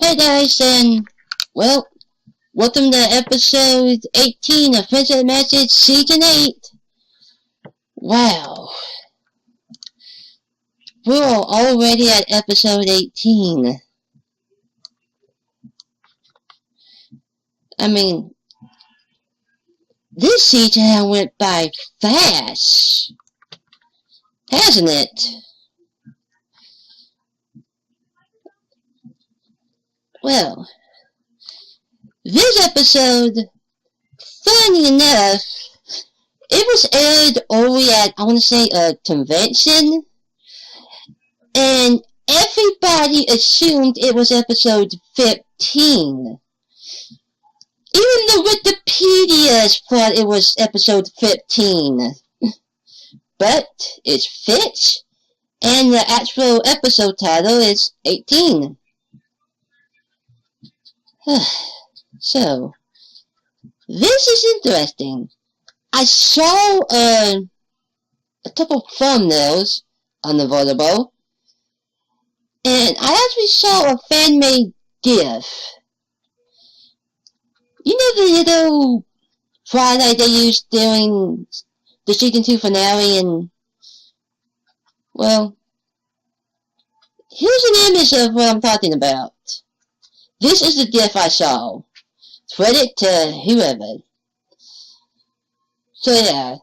Hey guys, and well, welcome to episode 18 of Princess Message Season 8. Wow. We're already at episode 18. I mean, this season went by fast, hasn't it? Well, this episode, funny enough, it was aired only at, I want to say, a convention, and everybody assumed it was episode 15. Even the Wikipedias thought it was episode 15. But it fits, and the actual episode title is 18. So, this is interesting. I saw a couple thumbnails unavoidable, and I actually saw a fan-made GIF. You know the little Friday they used during the season 2 finale, and well, here's an image of what I'm talking about. This is the GIF I saw. Credit to whoever. So yeah,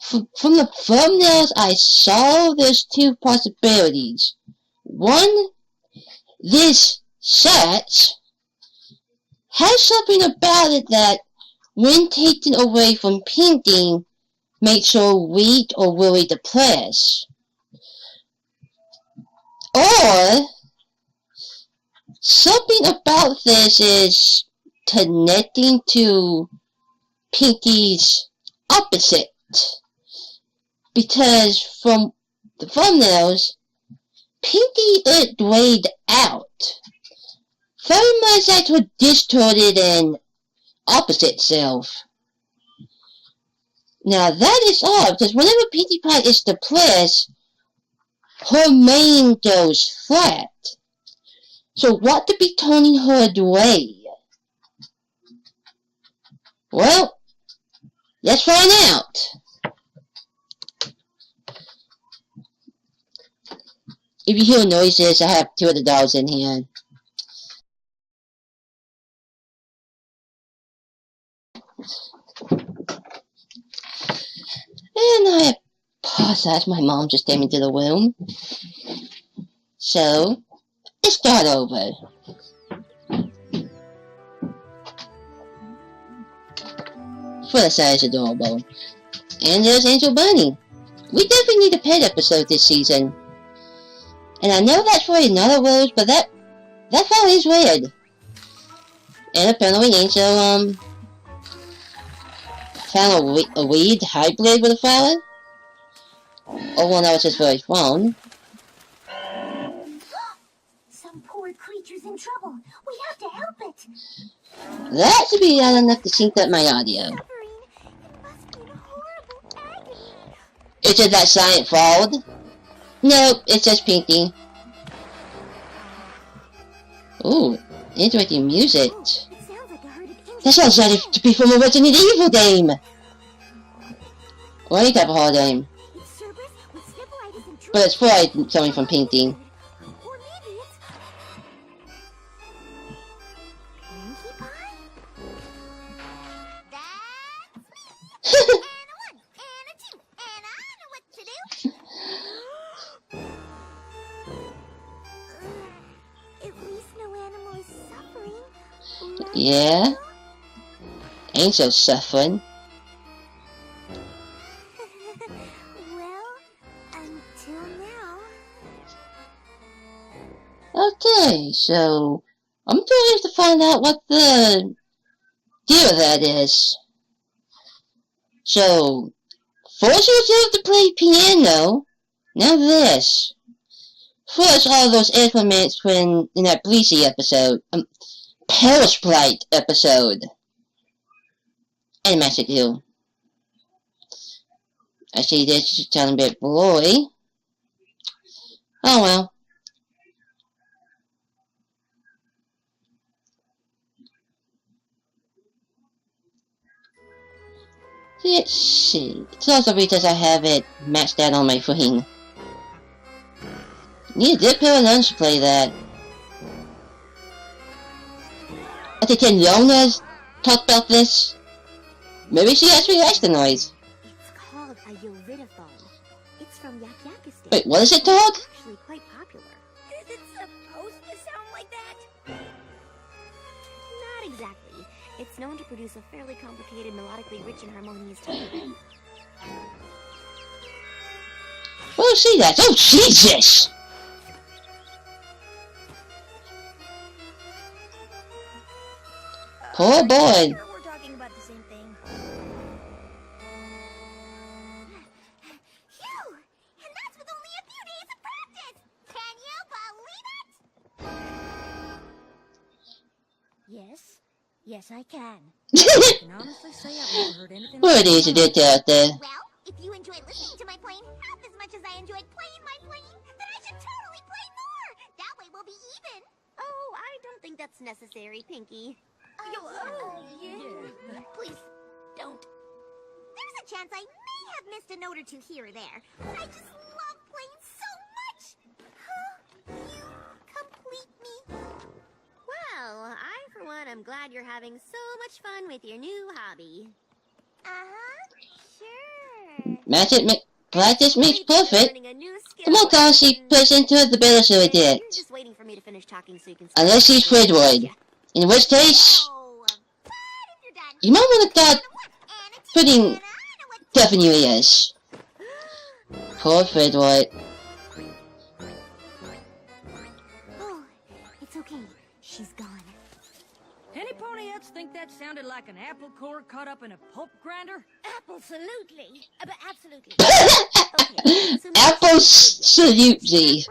from the thumbnails I saw, there's two possibilities. One, this set has something about it that, when taken away from painting, makes her weak or really depressed. Or, something about this is connecting to Pinky's opposite. Because from the thumbnails, Pinky is grayed out. Very much like her distorted and opposite self. Now that is odd, because whenever Pinkie Pie is depressed, her mane goes flat. So what could be turning her away? Well, let's find out. If you hear noises, I have two of the dogs in here. And I apologize, my mom just came into the room. So, let's start over. First is adorable. And there's Angel Bunny. We definitely need a pet episode this season. And I know that's for another rose, but that flower is red. And apparently Angel, found a weed hybrid with a flower? Oh, well, that was just very fun. Some poor creature's in trouble. We have to help it. That should be loud enough to sync up my audio. It must be in horrible agony. Is it that silent fraud? Nope, it's just Pinky. Ooh, interesting music. Oh, it sounds like a herd of insects. That sounds like to be from a Resident Evil game. Or any type of horror game. It's Cerberus with sniffleitis and But it's probably coming from Pinky. Or maybe it's Pinkie Pie? That's me. And a one, and a two, and I know what to do. At least no animal is suffering. Yeah? Angel's suffering. Well, until now. Okay, so I'm curious to find out what the deal of that is. So, force yourself to play piano. Now this. First, all those instruments when in that Bleachy episode, Parasprite episode. And Magic Hill. I see this is a bit blurry. Oh well. Let's see. It's also because I have it maxed out on my thing. You did pay lunch to play that. I think Yona talked about this. Maybe she actually likes the noise. It's called a Yoridophone. It's from Yakity Sax. Wait, what is it called? It's actually quite popular. Is it supposed to sound like that? Not exactly. It's known to produce a fairly complicated, melodically rich and harmonious tone. Oh, see that? Oh, Jesus! Poor boy. Sure we're talking about the same thing. Phew! And that's with only a few days of practice! Can you believe it? Yes. Yes, I can. I can honestly say I've never heard anything What like is it out there? Well, if you enjoy listening to my playing half as much as I enjoyed playing my playing, then I should totally play more! That way we'll be even! Oh, I don't think that's necessary, Pinky. Yeah. Please, don't. There's a chance I may have missed a note or two here or there, but I just love playing so much! You complete me. Well, I, for one, am glad you're having so much fun with your new hobby. Sure. Practice makes perfect. Learning a new skill. The more time she puts into it, the better she'll get. You're just waiting for me to finish talking so you can start. Unless she's Fredwood. In which case, Oh, but if you're done, you might want to start putting Anna, stuff in your ears. Poor Fredwood. Oh, it's okay. She's gone. Any ponyets think that sounded like an apple core caught up in a pulp grinder? Absolutely. But absolutely. Okay, so Absolutely.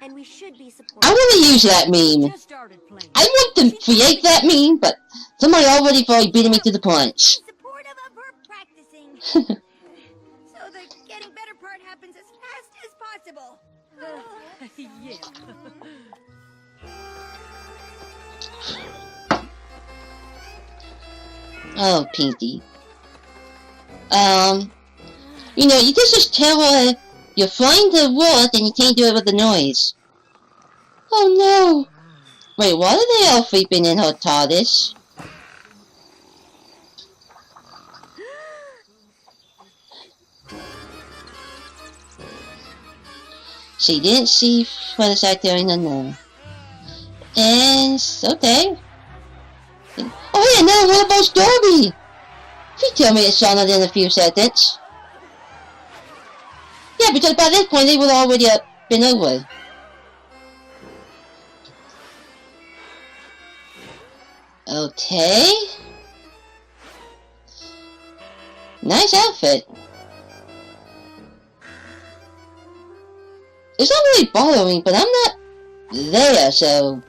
and we should be supportive. I want to use that meme. Just started playing. I want to create that meme, but somebody already probably beating me to the punch. Supportive of her practicing. So the getting better part happens as fast as possible. Yeah. Oh, Pinky. You know, you just tell her you're flying the word and you can't do it with the noise. Oh no! Wait, why are they all sleeping in her TARDIS? She didn't see what it's like there in the know. And, okay. Oh yeah, now what about Stormy? She tell me it's shorter than a few seconds. Yeah, because by this point they would already have been over. Okay. Nice outfit. It's not really bothering, but I'm not there, so...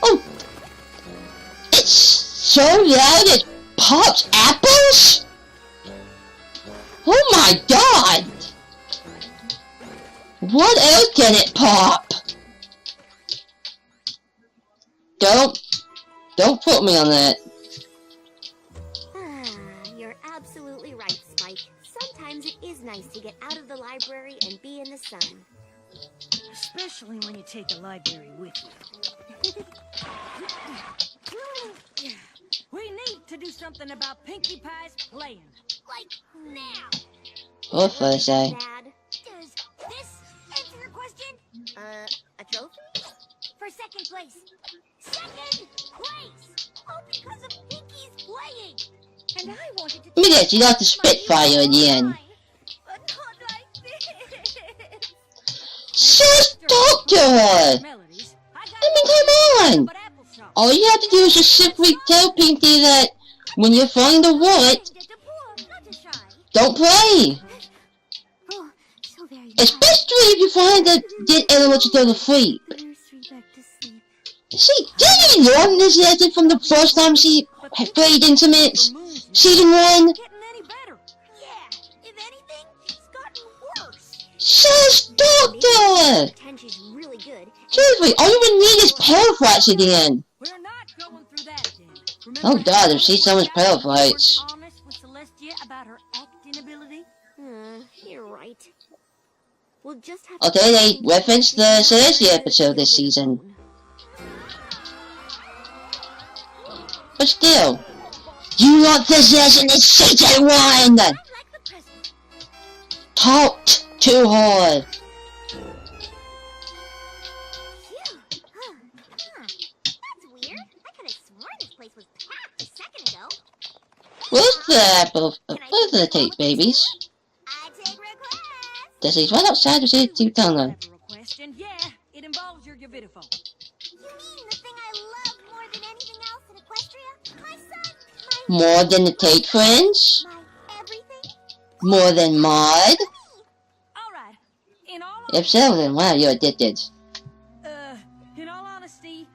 Oh! It's so loud it pops apples? Oh my god! What else can it pop? Don't put me on that. You're absolutely right, Spike. Sometimes it is nice to get out of the library and be in the sun. Especially when you take the library with you. We need to do something about Pinkie Pie's playing. Like now. What for a say? Dad, does this answer your question? A trophy? For second place. Second place! All because of Pinkie's playing! And I wanted to... Look at that, she got the Spitfire again. But not like this! Just talk to her! Melodies. I mean, come on! But applesauce. All you have to do is just simply tell Pinky that when you find the wallet, Just a poor, not a shy. don't play! Oh, so very Especially if you find that get Ella to go to sleep. Nursery back to sleep. She didn't even learn this lesson from the first time she played Intimates. Season 1. Getting any better. Yeah, if anything, she's gotten worse. Just talk to her! Tension's really good. Seriously, all you would need is paradox again. We're not going through that again. Oh god, if she's so much pedal fights. Honest with Celestia about her acting ability? You're right. We'll just have Okay, they referenced the Celestia episode this season. But still, you want possession is Satan one! like the present. Talked too hard. Phew. That's weird. I could have sworn this place was packed a second ago. Where's the apple? Where's the tape, babies? I take requests. This is right outside the city tunnel. Request, and yeah, it involves your Yavidophone. You mean the thing I love more than anything else in Equestria? My son, More than the tape friends? my everything? More than Maud? Alright, in all If so, then wow, you're addicted. in all honesty,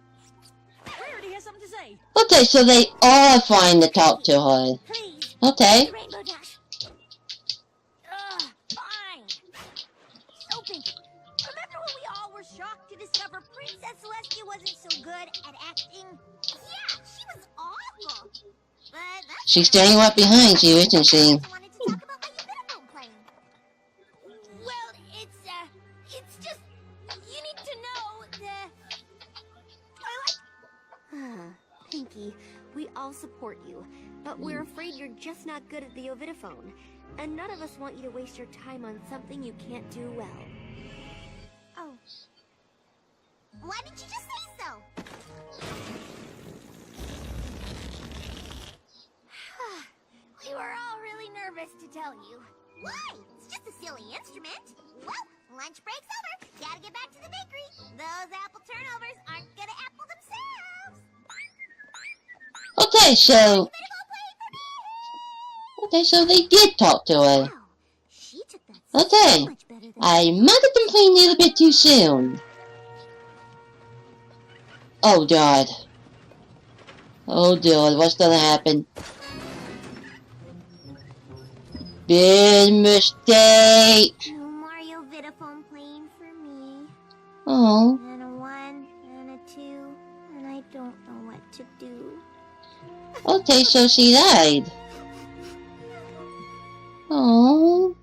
Rarity has something to say. Okay, so they are trying to talk to her. Please, Okay. Rainbow Dash. Fine. So Pinky, remember when we all were shocked to discover Princess Celestia wasn't so good at acting? Yeah, she was awful. But that's She's standing right behind you, isn't she? I wanted to talk about my Yavidophone playing. Well, it's just, you need to know that I like... Pinky, we all support you, but we're afraid you're just not good at the Ovidophone, and none of us want you to waste your time on something you can't do well. Oh. Why didn't you just say so? We were all really nervous to tell you. Why? It's just a silly instrument. Well, lunch break's over. Gotta get back to the bakery. Those apple turnovers aren't gonna apple themselves. Okay, so... Okay, so they did talk to her. Wow, she took that Okay. so much better than I might have been playing a little bit too soon. Oh god. Oh god, what's gonna happen? Big mistake! no Mario Vidophone playing for me. Oh. And a 1 and a 2, and I don't know what to do. Okay, so she died. Oh.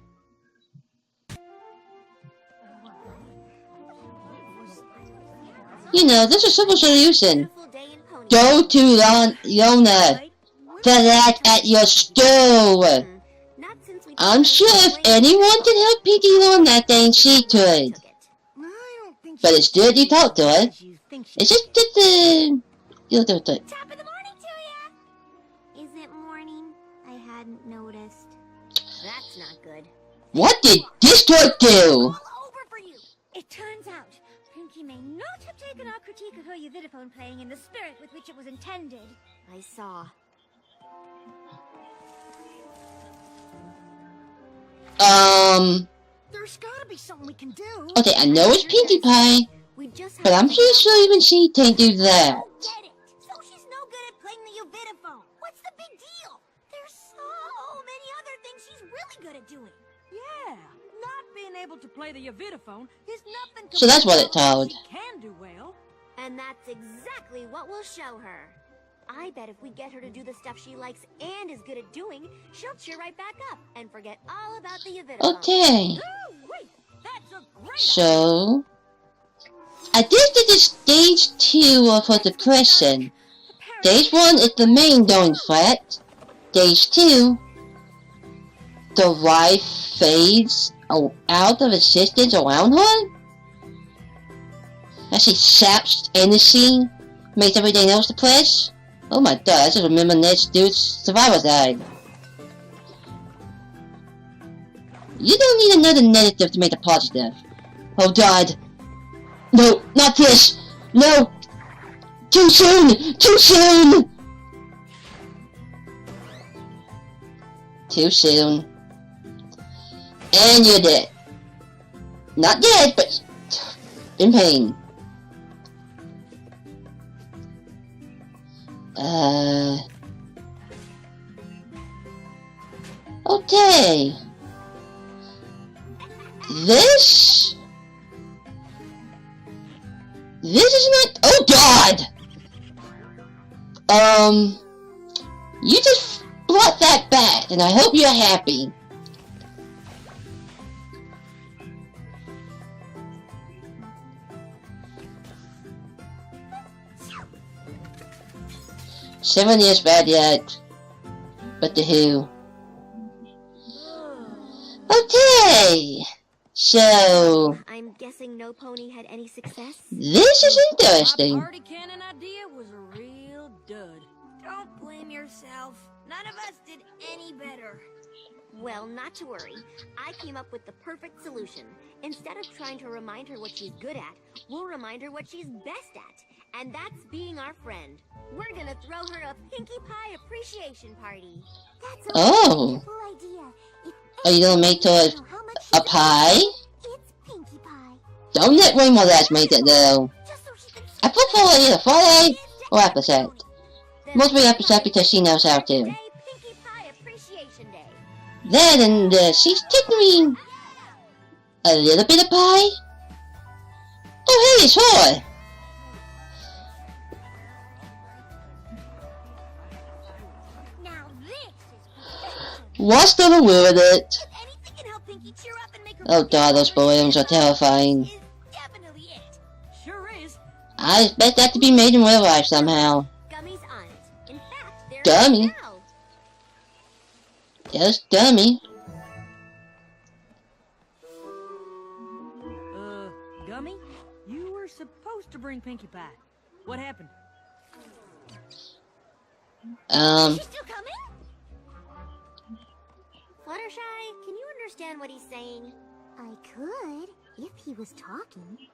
You know, there's a simple solution. Beautiful day in Pony. Go to Yona. That at your store. Not since we I'm sure if anyone can help Pinky learn that thing, she could. I don't think But it's good you talk to her. you think she... It's just you'll do it. Top of the morning to ya! Is it morning? I hadn't noticed. That's not good. What did this toy do? All over for you! It turns out, Pinky may not have taken our critique of her Yavidophone playing in the spirit with which it was intended. I saw. There's gotta be something we can do. Okay, I know it's Pinkie Pie, We just have but I'm to pretty sure even she can't do that. get it. So she's no good at playing the Yavidophone. What's the big deal? There's so many other things she's really good at doing. Yeah, not being able to play the Yavidophone is nothing. So that's what it told. She can do well. And that's exactly what we'll show her. I bet if we get her to do the stuff she likes and is good at doing, she'll cheer right back up and forget all about the Yavidophone. Okay, Oh, wait, that's a great so I did this stage 2 of her depression. Stage 1 is the main going threat. Stage 2, the life fades out of existence around her. As she saps energy, makes everything else depressed. Oh my god, I just remember next dude's survivor died. You don't need another negative to make a positive. Oh god. No, not this! No! Too soon! Too soon! Too soon. And you're dead. Not dead, but in pain. Okay. This is not. Oh God. You just brought that back, and I hope you're happy. Seven years bad yet. But the who? Okay. So I'm guessing no pony had any success? this is interesting. My party cannon idea was a real dud. Don't blame yourself. None of us did any better. Well, not to worry. I came up with the perfect solution. Instead of trying to remind her what she's good at, we'll remind her what she's best at. And that's being our friend. We're gonna throw her a Pinkie Pie appreciation party. That's a wonderful idea. Are you gonna make her a pie? It's Pinkie Pie. Don't let Rainbow Dash make it though. I prefer either Friday or Appleset. Mostly Appleset because she knows how to. Pinkie Pie Appreciation Day. That and she's taking me a little bit of pie. Oh hey, sure. Now this is What's the matter with it? If anything can help Pinkie cheer up and make her Oh god, those balloons are terrifying. is definitely it. Sure is. I expect that to be made in real life somehow. Gummies on it. In fact, they're Gummy? now. Yes, dummy. Gummy, you were supposed to bring Pinkie Pie. What happened? She's still coming? Fluttershy, can you understand what he's saying? I could, if he was talking.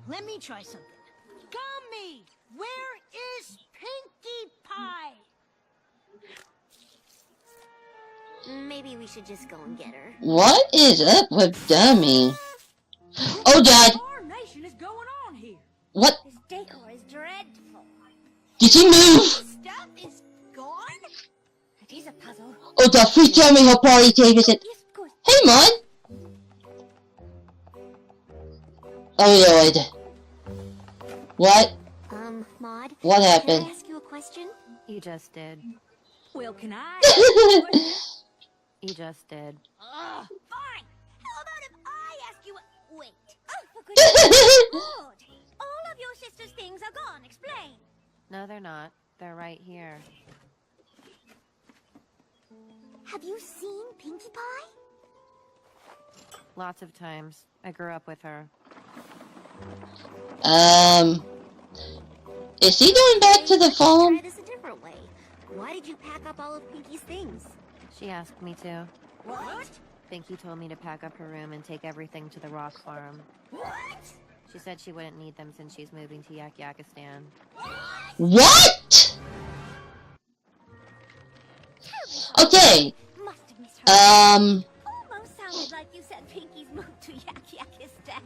Let me try something. Gummy, where is Pinkie Pie? Maybe we should just go and get her. What is up with dummy? Oh god! Our nation is going on here. What? This decor is dreadful. Did she move? Stuff is gone? It is a puzzle. Oh, the free tell me her party table is it? Yes, of course. Hey, Mon! Oh, Lord. What? Maud? What Can happened? I ask you a question? You just did. Well, can I? You just did. Fine. How about if I ask you a... Wait. Oh, for goodness sake, Maud. All of your sister's things are gone. Explain. No, they're not. They're right here. Have you seen Pinkie Pie? Lots of times. I grew up with her. Is he going back to the farm? Try this a different way. Why did you pack up all of Pinkie's things? She asked me to. What? Pinkie told me to pack up her room and take everything to the rock farm. What? She said she wouldn't need them since she's moving to Yakistan. What? Okay. Must have misheard. Almost sounded like you said Pinkie's moved to Yakistan.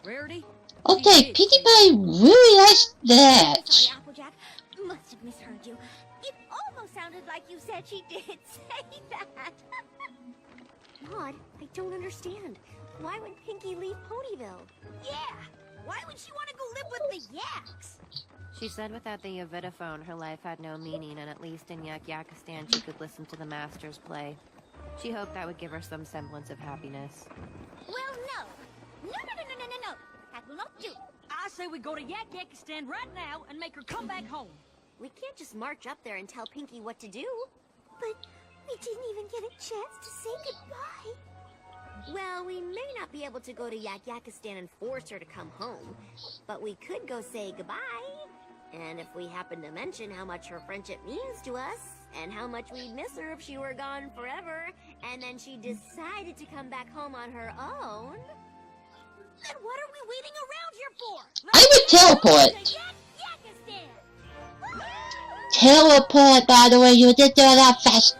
Rarity? Okay, Pinkie Pie really likes that. Sorry, Applejack. Must have misheard you. It almost sounded like you said she did say that. Maud, I don't understand. Why would Pinkie leave Ponyville? Yeah. Why would she want to go live with the Yaks? She said without the Yavitaphone, her life had no meaning, and at least in Yakistan she could listen to the masters play. She hoped that would give her some semblance of happiness. Well, no. No. That will not do. I say we go to Yakistan right now and make her come back home. We can't just march up there and tell Pinkie what to do. But we didn't even get a chance to say goodbye. Well, we may not be able to go to Yakistan and force her to come home, but we could go say goodbye. And if we happen to mention how much her friendship means to us, and how much we'd miss her if she were gone forever, and then she decided to come back home on her own, then what are we waiting around here for? I would teleport. Yakistan! Teleport, by the way, you did do that fast.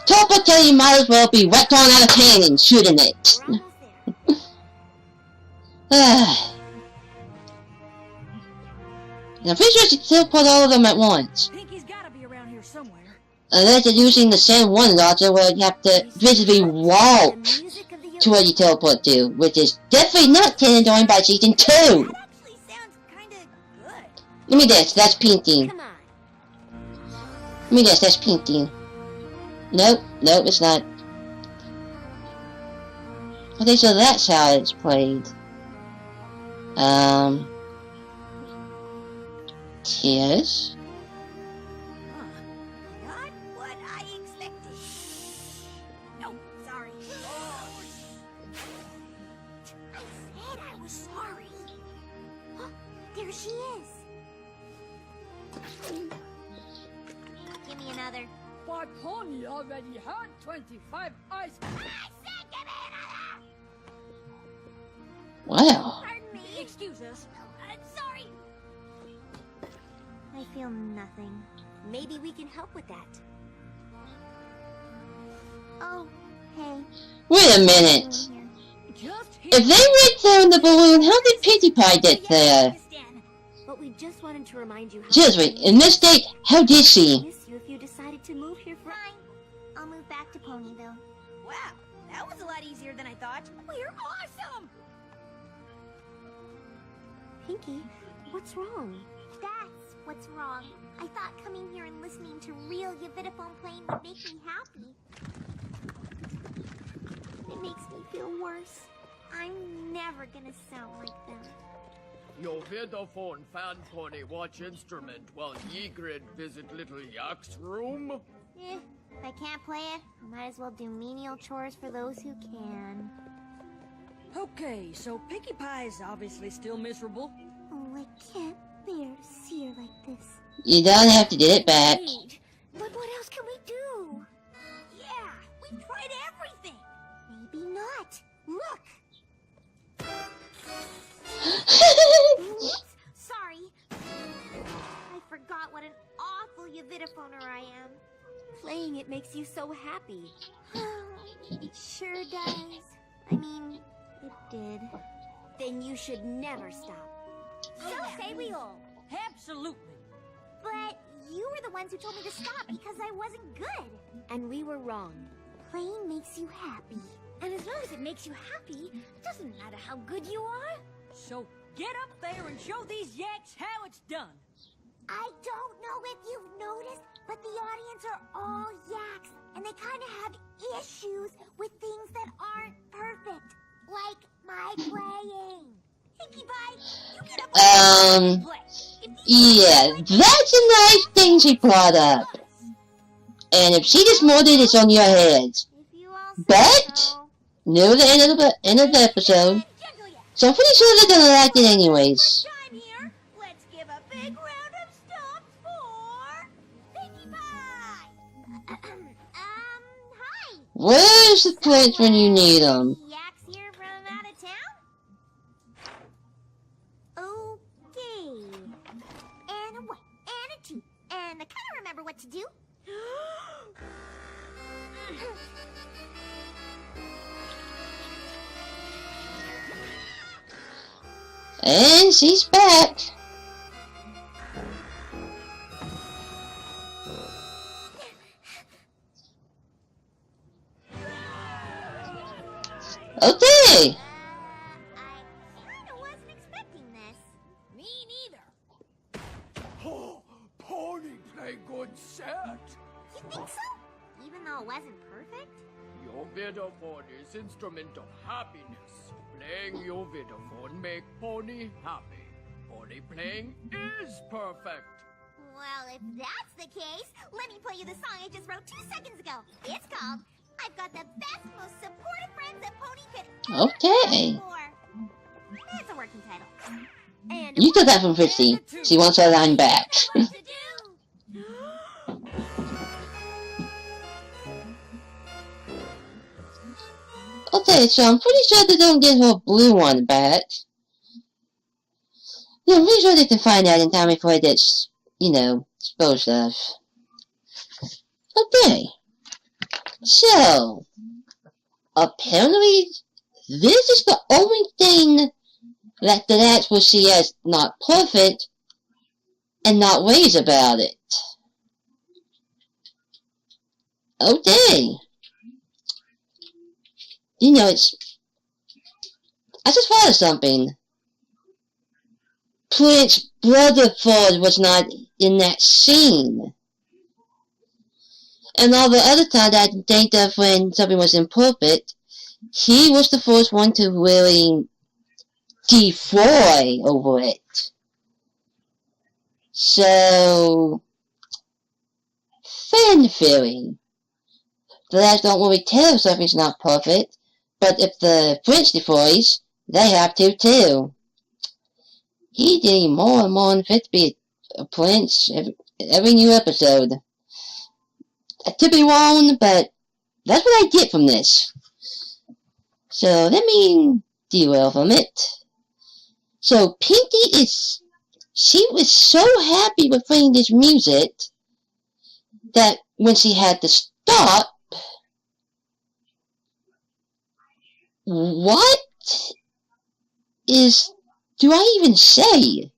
Teleport till you might as well be whacked on out of cannon shooting it. We're almost there. And I'm pretty sure she teleport all of them at once. Pinkie's gotta be around here somewhere. Unless you're using the same one launcher where you have to physically walk to where you teleport to, which is definitely not canon by season 2. That actually sounds kinda good. Let me guess, that's Pinkie. Come on, Let me guess, that's Pinky. Nope, it's not. Okay, so that's how it's played. Yes. Not what I expected. No, sorry. I said I was sorry. Oh, there she is. Give me another. But Pony already had 25 ice cream. I said give me another! Wow. Pardon me. Excuse us. I'm sorry. I feel nothing. Maybe we can help with that. Oh, hey. Wait a minute. Just If they went there in the balloon, how did Pinkie Pie get there? But we just wanted to remind you how Just wait, in this state, how did she? miss you if you decided to move here for. Fine. I'll move back to Ponyville. Wow, that was a lot easier than I thought. We're awesome! Pinkie, what's wrong? That's what's wrong. I thought coming here and listening to real Yavitaphone playing would make me happy. It makes me feel worse. I'm never gonna sound like them. Your Vidophone fan pony watch instrument while Ygritte visit Little Yak's room? If I can't play it, I might as well do menial chores for those who can. Okay, so Pinkie Pie is obviously still miserable. Oh, I can't bear to see her like this. You don't have to get it back. Wait, but what else can we do? Yeah, we tried everything. Maybe not. Look! Oops, sorry. I forgot what an awful Yavitaphoner I am. Playing it makes you so happy. It sure does. I mean, it did. Then you should never stop. So say we all. Absolutely. But you were the ones who told me to stop because I wasn't good. And we were wrong. Playing makes you happy. And as long as it makes you happy, it doesn't matter how good you are. So get up there and show these yaks how it's done. I don't know if you've noticed, but the audience are all yaks, and they kind of have issues with things that aren't perfect, like my playing. Pinkie Pie, you get up Um, yeah, that's a nice thing she brought up. And if she just molded it, it's on your head. If you all say But, so. near the end of the episode, so I'm pretty sure they're gonna like it anyways. Time here. Let's give a big round of stomps for Pinkie Pie. Hi. Where's the place when you need them? Yaks here from out of town? Okay. And a 1, and a 2, and I kind of remember what to do. And she's back. Okay. I kind of wasn't expecting this. Me neither. Oh, pony play good set. You think so? Even though it wasn't perfect? Your Vidophone is instrument of happiness. Playing your Vidophone make pony happy. Pony playing is perfect. Well, if that's the case, let me play you the song I just wrote 2 seconds ago. It's called I've Got the Best, Most Supportive Friends a Pony Could Ever Okay. Ask For. It's a working title. And You took that from 50. She wants her line back. what to do? Okay, so I'm pretty sure they don't get her blue one back. Yeah, I'm pretty sure they can find out in time before it gets, disposed of. Okay. So, apparently, this is the only thing that the Nats will see as not perfect and not ways about it. Okay. I just thought of something. Prince Rutherford was not in that scene. And all the other times I can think of when something was imperfect, he was the first one to really defy over it. So, fan theory. The lads don't really tell if something's not perfect, but if the French defies, they have to too. He getting more and more unfit to be a prince every new episode. I could be wrong, but that's what I get from this. So let me derail from it. So Pinky she was so happy with playing this music that when she had to stop, what do I even say?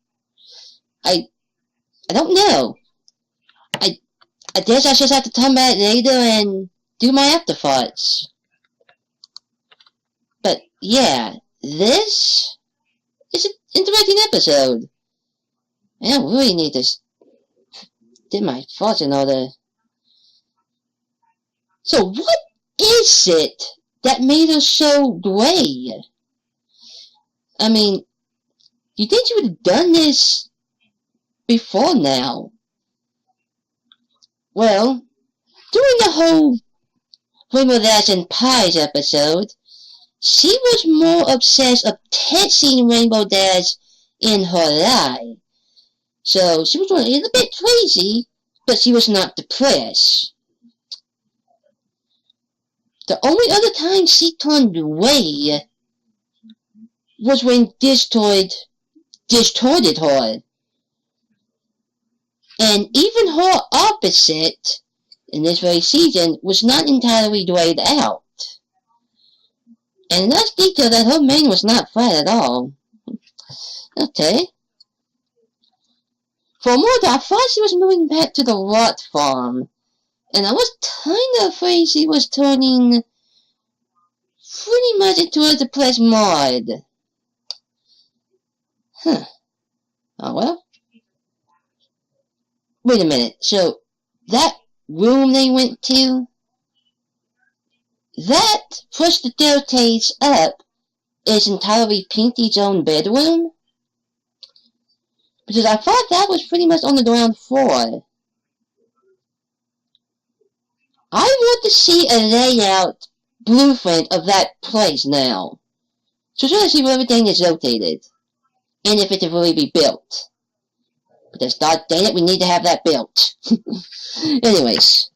I don't know. I guess I just have to come back later and do my afterthoughts. But yeah, this is an interesting episode. I don't really need to get my thoughts in order. So what is it that made her so gray? I mean, you think you would have done this before now? Well, during the whole Rainbow Dash and Pies episode, she was more obsessed of testing Rainbow Dash in her life. So she was a little bit crazy, but she was not depressed. The only other time she turned away was when distorted her. And even her opposite in this very season was not entirely grayed out. And that's detail that her mane was not flat at all. Okay. For a moment I thought she was moving back to the rot farm. And I was kinda afraid she was turning pretty much into a depressed mod. Huh. Oh well. Wait a minute, so that room they went to, that pushed the staircase up is entirely Pinky's own bedroom? Because I thought that was pretty much on the ground floor. I want to see a layout blueprint of that place now. So try to see where everything is located. And if it can really be built. Because god dang it, we need to have that built. Anyways.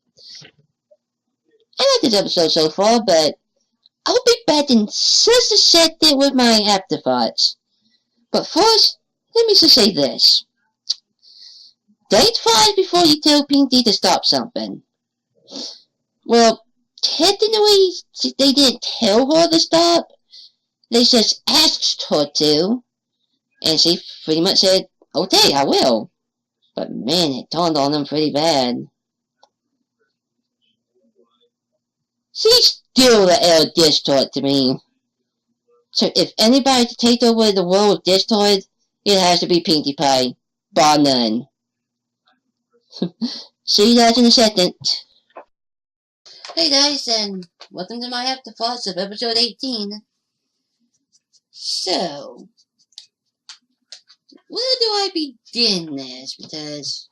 I like this episode so far, but I'll be back in just a second with my afterthoughts. But first, let me just say this. Date 5 before you tell Pinky to stop something. Well, technically, they didn't tell her to stop. They just asked her to. And she pretty much said, okay, I will. But man, it turned on them pretty bad. She's still the L Discord to me. So if anybody to take over the world of Discord, it has to be Pinkie Pie. Bar none. See you guys in a second. Hey guys, and welcome to my afterthoughts of episode 18. So, where do I begin this? Because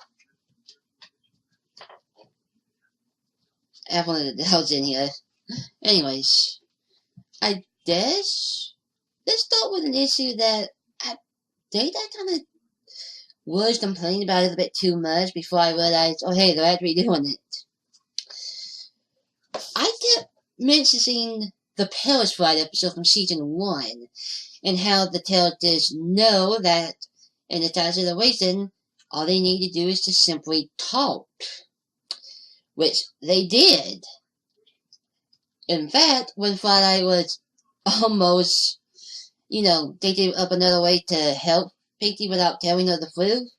I have one of the doubts in here. Anyways, I guess let's start with an issue that I kind of was complaining about it a bit too much before I realized, oh hey, they're actually doing it. I kept mentioning the Paris Flight episode from season 1, and how the characters know that in the time situation, all they need to do is to simply talk. Which they did. In fact, when Friday was almost, thinking up another way to help Pinky without telling her the truth,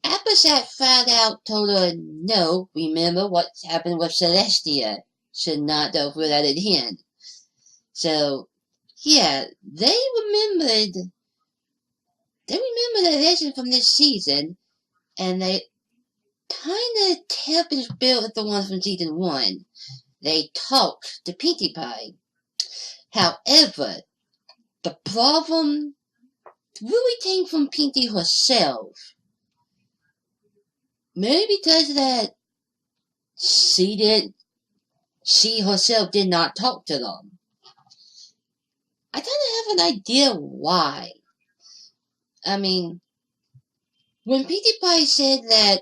Applesack flat out told her, no, remember what happened with Celestia. Should not go through that again. So, yeah, they remembered the lesson from this season, and they kind of kept his bill with the ones from season 1. They talked to Pinkie Pie. However, the problem really came from Pinkie herself. Maybe because that she herself did not talk to them. I kind of have an idea why. I mean, when Pinkie Pie said that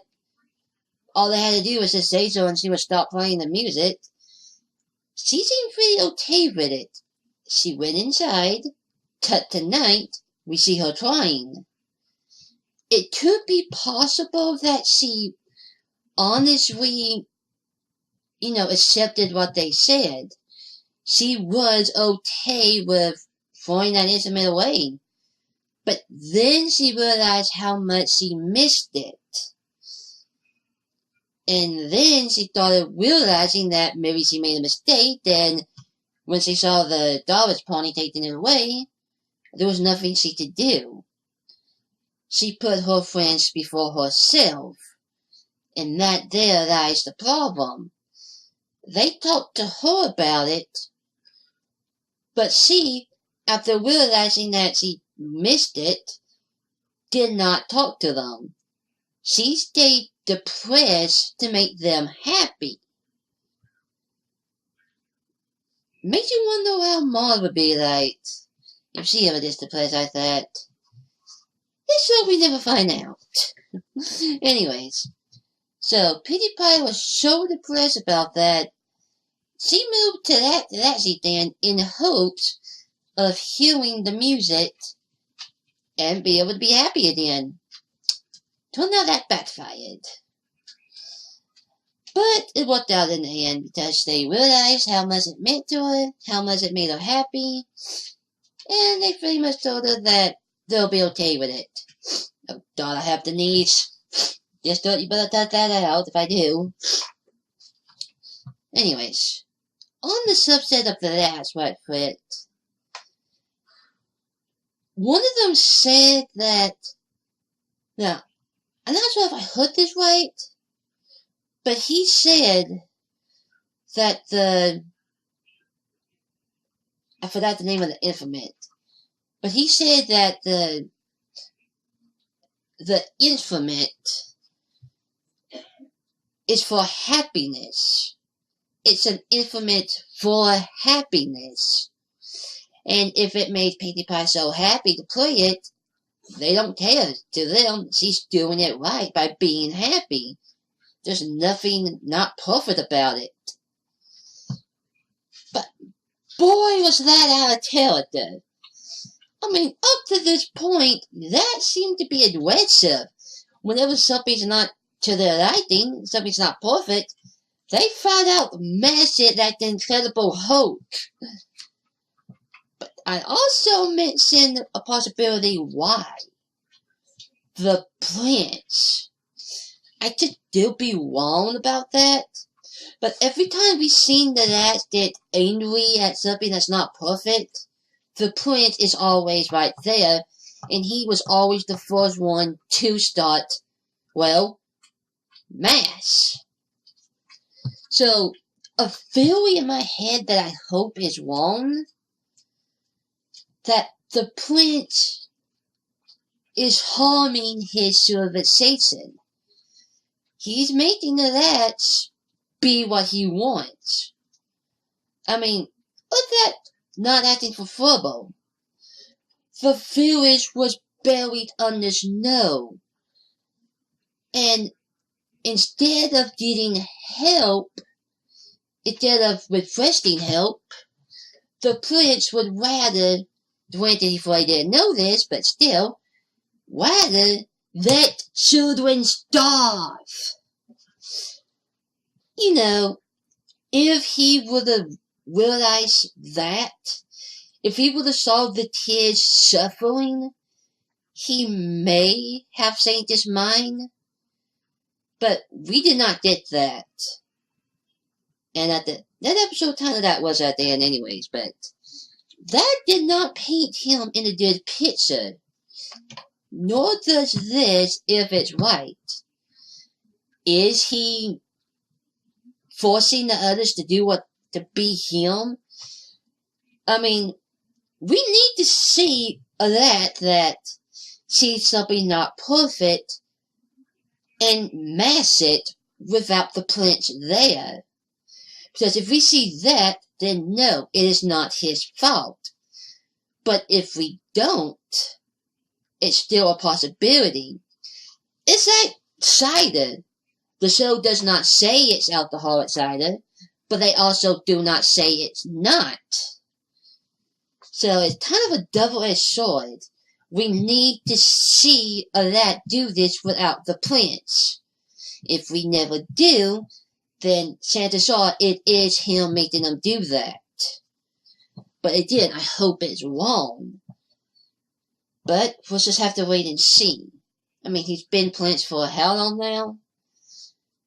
all they had to do was just say so and she would stop playing the music, she seemed pretty okay with it. She went inside. Cut to night, we see her crying. It could be possible that she honestly, accepted what they said. She was okay with throwing that instrument away. But then she realized how much she missed it. And then she started realizing that maybe she made a mistake, and when she saw the Dollars Pony taking it away, there was nothing she could do. She put her friends before herself, and that there lies the problem. They talked to her about it, but she, after realizing that she missed it, did not talk to them. She stayed depressed to make them happy. Makes you wonder how Maud would be like if she ever gets depressed like that. Let's hope we never find out. Anyways, so Pinkie Pie was so depressed about that, she moved to that seat then in hopes of hearing the music and be able to be happy again. Turned out that backfired. But it worked out in the end because they realized how much it meant to her, how much it made her happy, and they pretty much told her that they'll be okay with it. Oh, God, I have the knees. Just thought you better cut that out if I do. Anyways, on the subset of the last right foot, one of them said that, now, I'm not sure if I heard this right, but he said that I forgot the name of the instrument, but he said that the instrument is for happiness. It's an instrument for happiness. And if it made Pinkie Pie so happy to play it, they don't care. To them, she's doing it right by being happy. There's nothing not perfect about it. But boy, was that out of character. I mean, up to this point, that seemed to be aggressive. Whenever something's not to their liking, something's not perfect, they found out massive like the Incredible Hulk. But I also mentioned a possibility why. The prince. I could still be wrong about that, but every time we've seen the lads get angry at something that's not perfect, the prince is always right there, and he was always the first one to start, well, mass. So, a theory in my head that I hope is wrong, that the prince is harming his civilization. He's making the lads be what he wants. I mean, look at that not acting for Furbo. The village was buried under snow. And instead of getting help, instead of requesting help, the prince would rather, granted if I didn't know this, but still, rather let children starve. You know, if he would have realized that, if he would have saw the kids suffering, he may have changed his mind. But we did not get that. And at that episode kind of that was at the end anyways, but that did not paint him in a good picture. Nor does this if it's right. is he forcing the others to be him? I mean, we need to see that see something not perfect and mask it without the prince there. Because if we see that, then no, it is not his fault. But if we don't, it's still a possibility. It's like cider. The show does not say it's alcoholic cider, but they also do not say it's not. So it's kind of a double-edged sword. We need to see that do this without the prince. If we never do, then Santa saw it is him making them do that. But again, I hope it's wrong. But we'll just have to wait and see. I mean, he's been prince for how long now?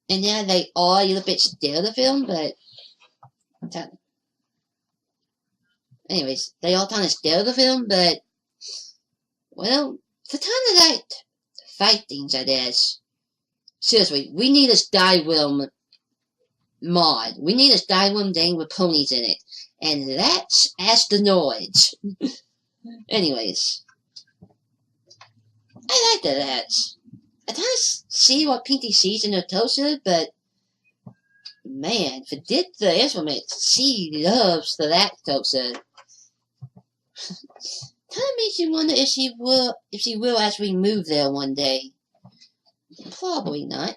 And yeah, they are a little bit scared of him, but... anyways, they all kind of scared of him, but... well, it's the time to like fight things, I guess. Seriously, we need a Skyrim mod. We need a Skyrim thing with ponies in it. And that's asteroids. Anyways. I like that. I kind of see what Pinky sees in her toaster, but man, forget the instrument. She loves the toaster. Kind of makes you wonder if she will actually move there one day. Probably not.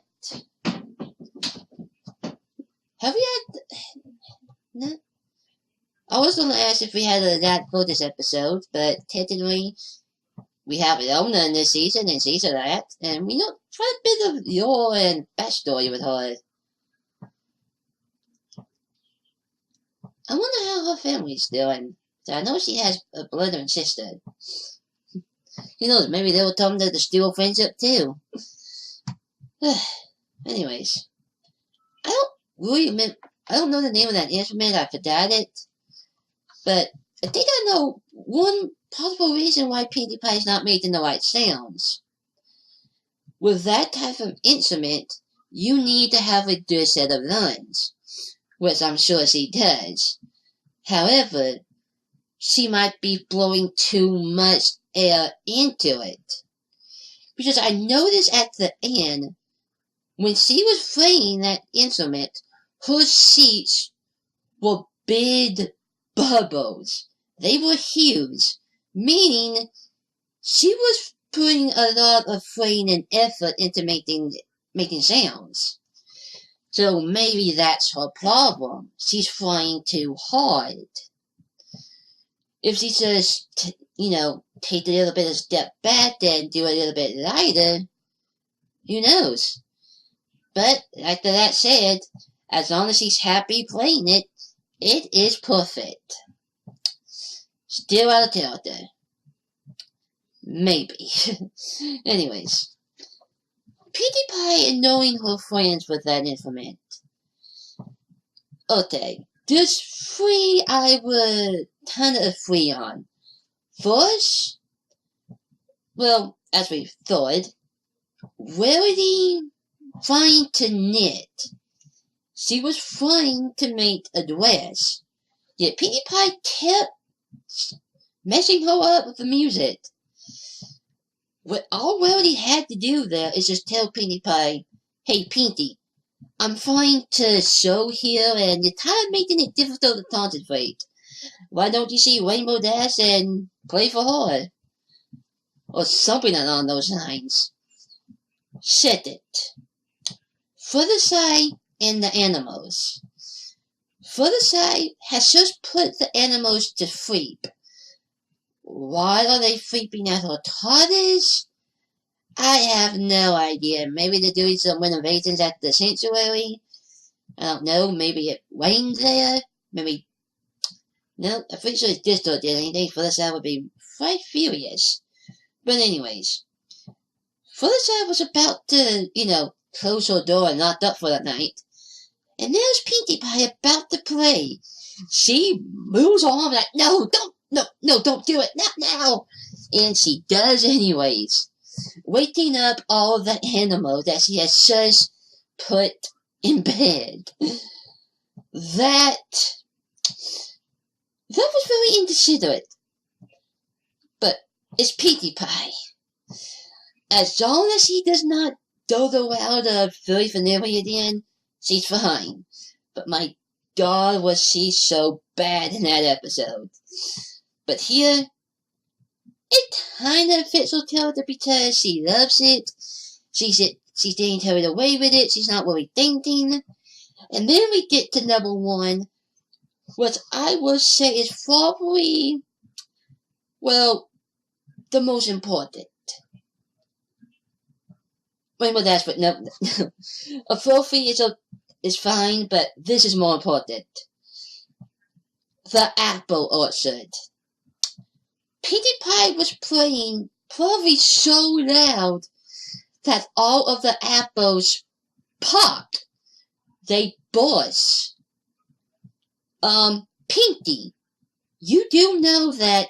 Have we had? No. I was gonna ask if we had a that for this episode, but technically we have Yona in this season, and she's a rat, and we know quite a bit of lore and backstory with her. I wonder how her family's doing. I know she has a brother and sister. Who knows, maybe they will tell them to steal friendship too. Anyways, I don't know the name of that instrument, I forgot it. But I think I know one possible reason why Pinkie Pie is not making the right sounds. With that type of instrument, you need to have a good set of lungs, which I'm sure she does. However, she might be blowing too much air into it. Because I noticed at the end, when she was playing that instrument, her seats were big bubbles. They were huge, meaning she was putting a lot of brain and effort into making sounds. So maybe that's her problem. She's flying too hard. If she just, take a little bit of step back and do a little bit lighter, who knows? But, like that said, as long as she's happy playing it, it is perfect. Still out of character. Maybe. Anyways. Pinkie Pie and knowing her friends with that instrument. Okay. There's three I would kind of agree on. First, well, as we thought, Rarity trying to knit. She was trying to make a dress. Yet Pinkie Pie kept messing her up with the music. What all Rarity had to do there is just tell Pinkie Pie, hey Pinkie, I'm trying to sew here and you're kind of making it difficult to concentrate. Why don't you see Rainbow Dash and play for her? Or something along those lines. Set it. Further side and the animals. Further side has just put the animals to sleep. Why are they sleeping at her TARDIS? I have no idea. Maybe they're doing some renovations at the sanctuary. I don't know. Maybe it rained there. Maybe. No, I'm pretty sure if Distor did anything, Further side would be quite furious. But anyways. Further side was about to, close her door and locked up for the night. And there's Pinkie Pie about to play. She moves her arm like, no, don't do it, not now. And she does anyways. Waking up all the animals that she has just put in bed. That was very inconsiderate. But it's Pinkie Pie. As long as he does not dodo out of very familiar again, she's fine. But my God, was she so bad in that episode. But here, it kind of fits her character because she loves it. She's getting carried away with it. She's not really thinking. And then we get to number one, which I will say is probably, well, the most important. Well, that's what, no. A trophy is fine, but this is more important. The apple orchard. Pinkie Pie was playing probably so loud that all of the apples pop. They burst. Pinkie, you do know that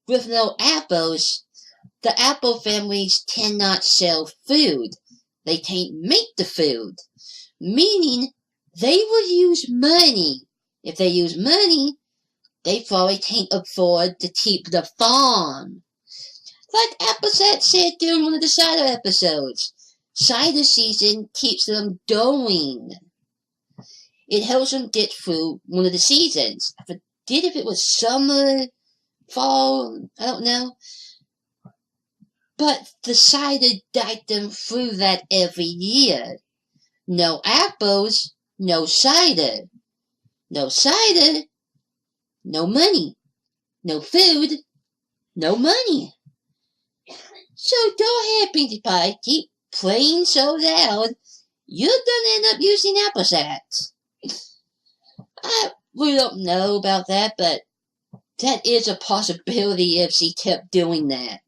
with no apples, the apple families cannot sell food. They can't make the food. Meaning, they will use money. If they use money, they probably can't afford to keep the farm. Like Appleset said during one of the cider episodes, cider season keeps them going. It helps them get through one of the seasons. I forget if it was summer, fall, I don't know. But the cider guides them through that every year. No apples, no cider. No cider, no money. No food, no money. So go ahead, Pinkie Pie, keep playing so loud, you're gonna end up using apple sacks. I really don't know about that, but that is a possibility if she kept doing that.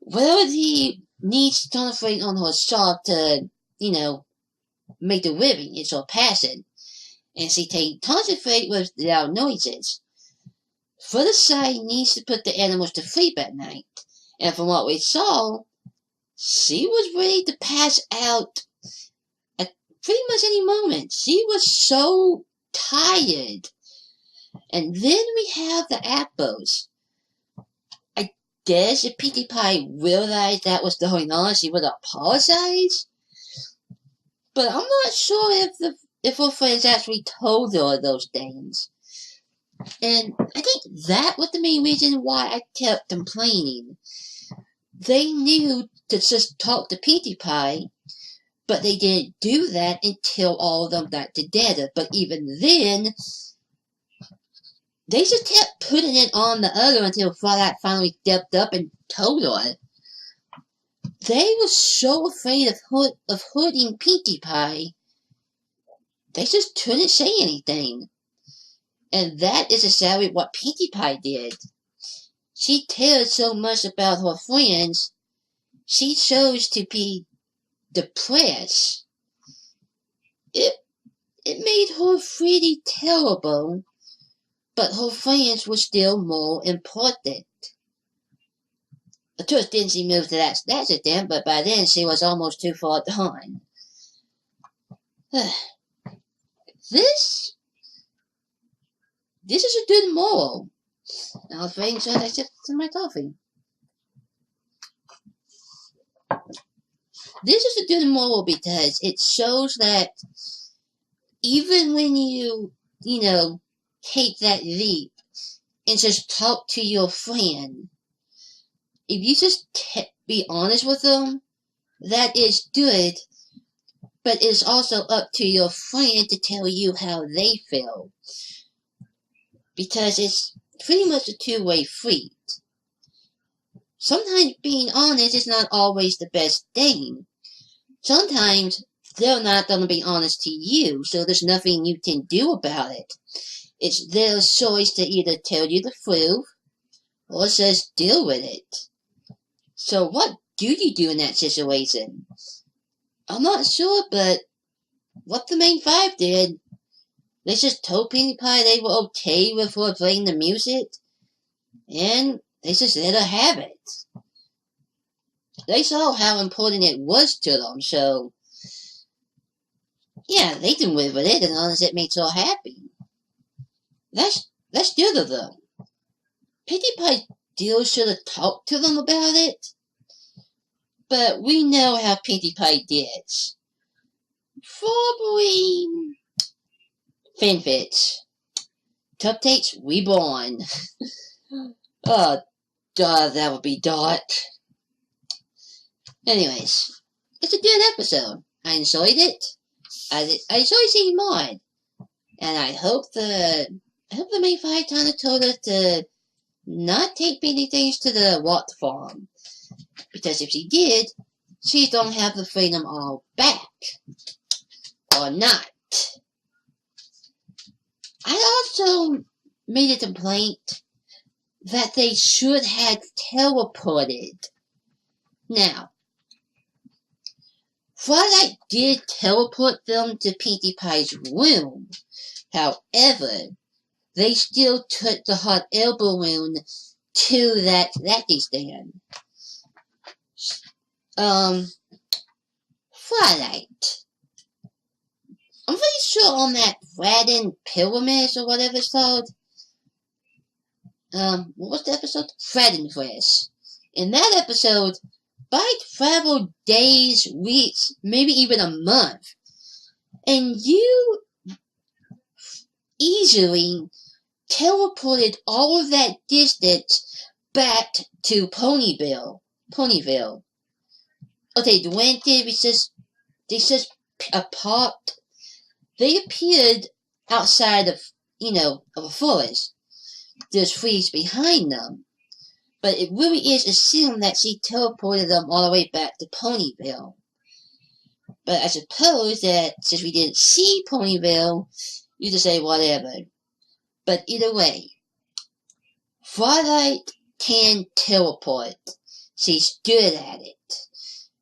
Well, he needs to concentrate on herself to, make the living. It's her passion. And she can concentrate with loud noises. For the side, needs to put the animals to sleep at night. And from what we saw, she was ready to pass out at pretty much any moment. She was so tired. And then we have the apples. I guess if Pinkie Pie realized that was going on, she would apologize. But I'm not sure if her friends actually told her those things. And I think that was the main reason why I kept complaining. They knew to just talk to Pinkie Pie, but they didn't do that until all of them got together. But even then, they just kept putting it on the other until Twilight finally stepped up and told her. They were so afraid of hurting Pinkie Pie, they just couldn't say anything. And that is exactly what Pinkie Pie did. She cared so much about her friends, she chose to be depressed. It made her pretty terrible, but her friends were still more important. Of course, then she moved to that accident, but by then she was almost too far gone. This is a good moral. I was waiting until I sipped some of my coffee. This is a good moral because it shows that even when you take that leap and just talk to your friend, if you just be honest with them, that is good, but it's also up to your friend to tell you how they feel. Because it's pretty much a two-way street. Sometimes being honest is not always the best thing. Sometimes they're not going to be honest to you, so there's nothing you can do about it. It's their choice to either tell you the truth or just deal with it. So what do you do in that situation? I'm not sure, but what the main five did, they just told Pinkie Pie they were okay with her playing the music, and they just let her have it. They saw how important it was to them, so Yeah, they can live with it as long as it makes her happy. That's good of them. Pinkie Pie still should have talked to them about it. But we know how Pinkie Pie did. Probably fanfics. Cupcakes reborn. Oh, God, that would be dark. Anyways, it's a good episode. I enjoyed it. I enjoyed seeing more. And I hope the main fight kind of told us to not take many things to the water farm. Because if she did, she don't have the freedom all back. Or not. I also made a complaint that they should have teleported. Now, Twilight did teleport them to Pinkie Pie's room. However, they still took the hot air balloon to that Yakity stand. Twilight. I'm pretty sure on that Fradden Pyramid or whatever it's called. What was the episode? Fradden Quest. In that episode, Bite traveled days, weeks, maybe even a month. And you easily teleported all of that distance back to Ponyville. Okay, granted, they just apart. They appeared outside of, of a forest. There's trees behind them. But it really is assumed that she teleported them all the way back to Ponyville. But I suppose that since we didn't see Ponyville, you just say whatever. But either way, Twilight can teleport. She's good at it.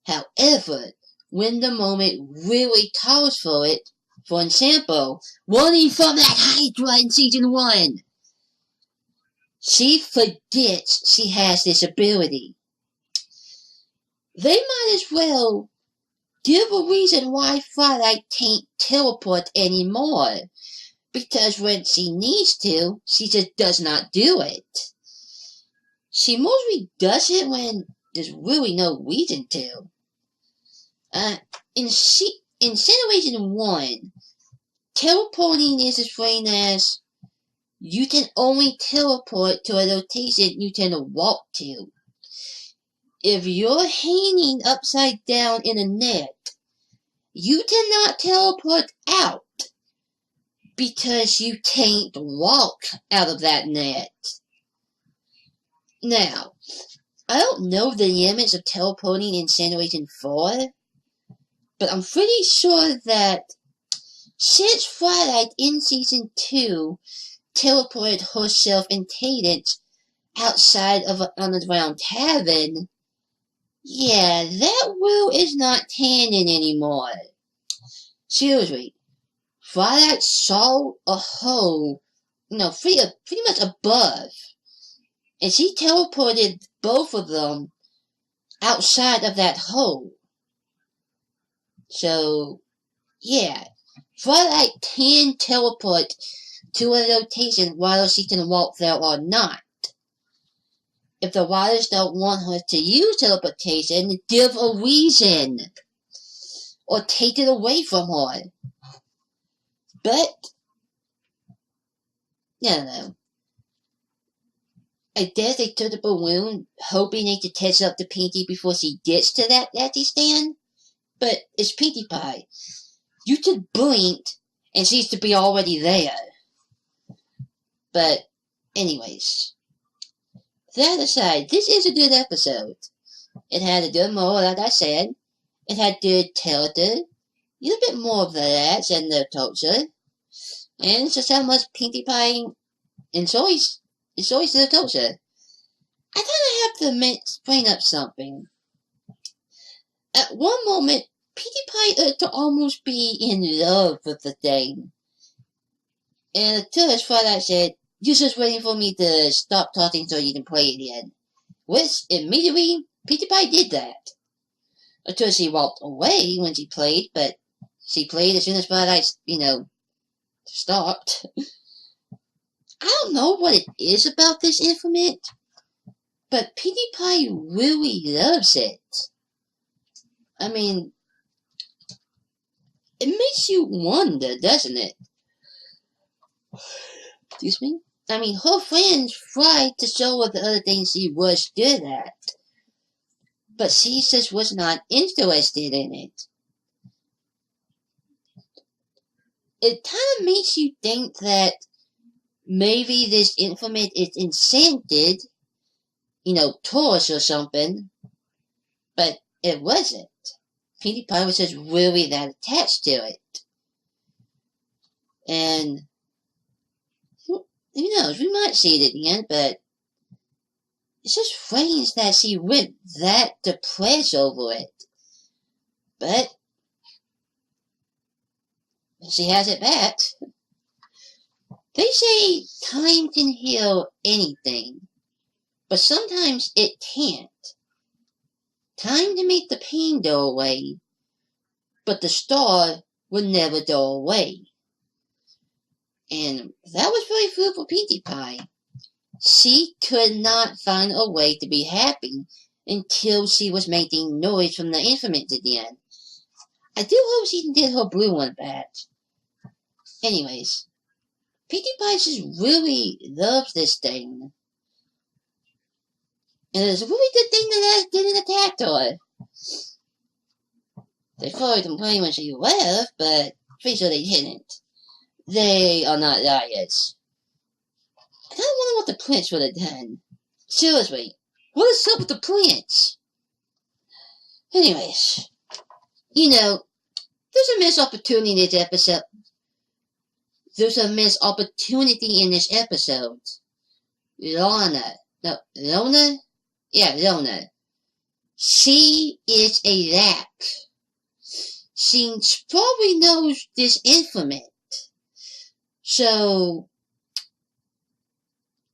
However, when the moment really calls for it, for example, running from that Hydra in Season 1, she forgets she has this ability. They might as well give a reason why Twilight can't teleport anymore. Because when she needs to, she just does not do it. She mostly does it when there's really no reason to. In Generation 1, teleporting is explained as you can only teleport to a location you can walk to. If you're hanging upside down in a net, you cannot teleport out because you can't walk out of that net. Now, I don't know the limits of teleporting in Generation 4, but I'm pretty sure that since Twilight in Season 2 teleported herself and Cadence outside of an underground tavern, yeah, that rule is not canon anymore. Seriously, Twilight saw a hole, pretty much above, and she teleported both of them outside of that hole. So, yeah, Twilight can teleport to a location whether she can walk there or not. If the writers don't want her to use teleportation, give a reason. Or take it away from her. But, I don't know. I guess they took the balloon, hoping they could catch up to Pinkie before she gets to that Yakity stand. But it's Pinkie Pie. You just blinked, and she's to be already there. But, anyways. That aside, this is a good episode. It had a good moral, like I said. It had good character. A little bit more of that than the culture. And it's just how much Pinkie Pie enjoys the culture. I kind of have to bring up something. At one moment, Pinkie Pie ought to almost be in love with the thing. And until as far as I said, you're just waiting for me to stop talking so you can play it again. Which, immediately, Pinkie Pie did that. Until she walked away when she played, but she played as soon as Paradise, stopped. I don't know what it is about this informant, but Pinkie Pie really loves it. I mean, it makes you wonder, doesn't it? Excuse me? I mean, her friends tried to show her the other things she was good at, but she just was not interested in it. It kind of makes you think that maybe this informant is enchanted, towards or something, but it wasn't. Pinkie Pie was just really that attached to it. And who knows, we might see it at the end, but it's just strange that she went that depressed over it. But she has it back. They say time can heal anything, but sometimes it can't. Time to make the pain go away, but the star will never go away. And that was really true for Pinkie Pie. She could not find a way to be happy until she was making noise from the instrument at the end. I do hope she can get her blue one back. Anyways, Pinkie Pie just really loves this thing. And it's a really good thing that I didn't attack her. They probably complained when she left, but pretty sure they didn't. They are not liars. And I wonder what the prince would have done. Seriously, what is up with the prince? Anyways, there's a missed opportunity in this episode. There's a missed opportunity in this episode. Yona. Yeah, Yona. She is a rat. She probably knows this informant. So,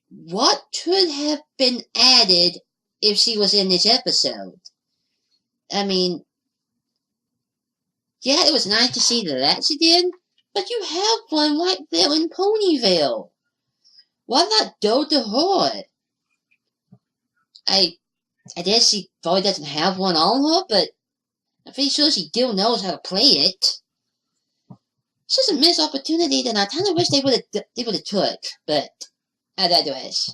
what could have been added if she was in this episode? I mean, yeah, it was nice to see the rats again, but you have one right there in Ponyville. Why not go to her? I guess she probably doesn't have one on her, but I'm pretty sure she still knows how to play it. It's just a missed opportunity that I kind of wish they would have took, but I digress.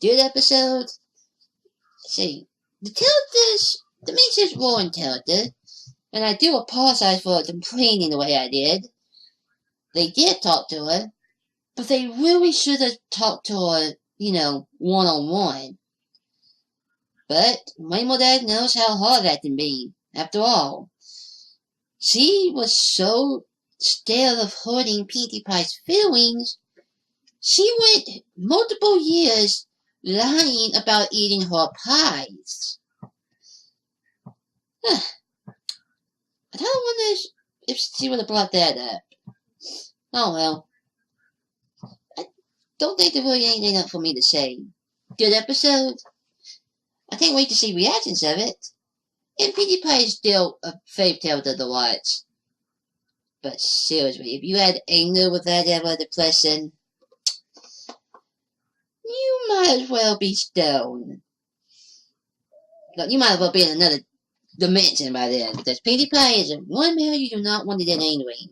Good episode. Let's see, the message Warren character, and I do apologize for complaining the way I did. They did talk to her, but they really should have talked to her, one-on-one. But Rainbow Dad knows how hard that can be, after all. She was so scared of hurting Pinkie Pie's feelings, she went multiple years lying about eating her pies. I kind of wonder if she would have brought that up. Oh well. I don't think there really anything else for me to say. Good episode. I can't wait to see reactions of it. And Pinkie Pie is still a fave character to watch. But seriously, if you had anger with that ever depressing, you might as well be stoned. Look, you might as well be in another dimension by then, because Pinkie Pie is one male you do not want to get angry.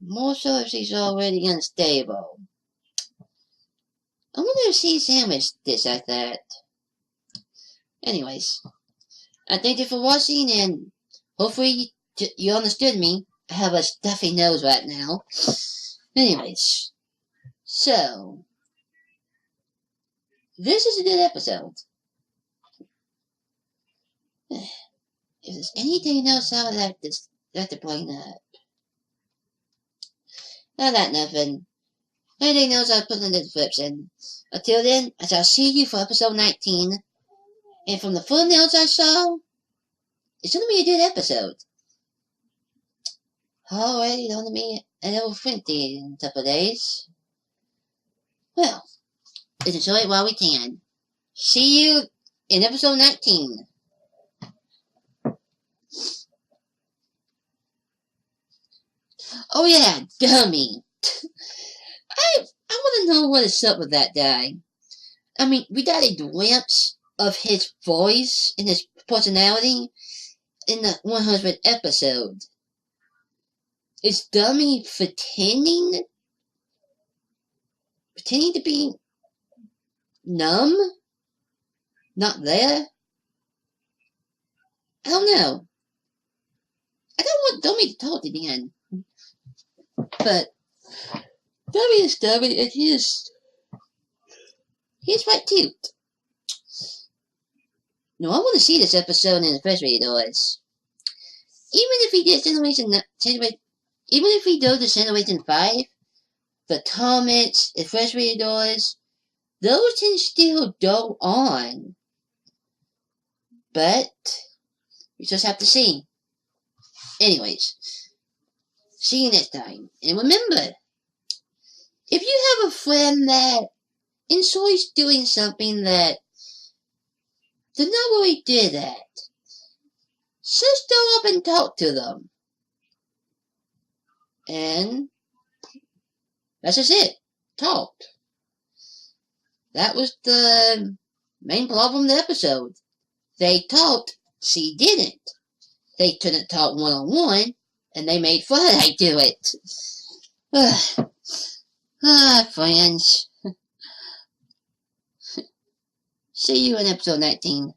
More so if she's already unstable. I wonder if she sandwiched this like that. Anyways, I thank you for watching, and hopefully you understood me. I have a stuffy nose right now. Anyways, so this is a good episode. If there's anything else I would like to bring up, I got nothing. Anything else I'll put in the description. Until then, I shall see you for episode 19. And from the thumbnails I saw, it's going to be a good episode. Alrighty, going to be an over 20 in a couple of days. Well, let's enjoy it while we can. See you in episode 19. Oh yeah, dummy. I want to know what is up with that guy. I mean, we got a glimpse of his voice and his personality in the 100th episode. Is Dummy pretending to be numb? Not there? I don't know. I don't want Dummy to talk again. But Dummy is Dummy, and he's quite cute. No, I want to see this episode in the first doors. Even if he did even if he does the Generation 5, the comments, the first doors, those can still go on. But we just have to see. Anyways, see you next time. And remember, if you have a friend that enjoys doing something that they're not really good at, just go up and talk to them. And that's just it. Talk. That was the main problem of the episode. They talked, she didn't. They couldn't talk one-on-one, and they made Friday do it. Friends. See you in episode 19.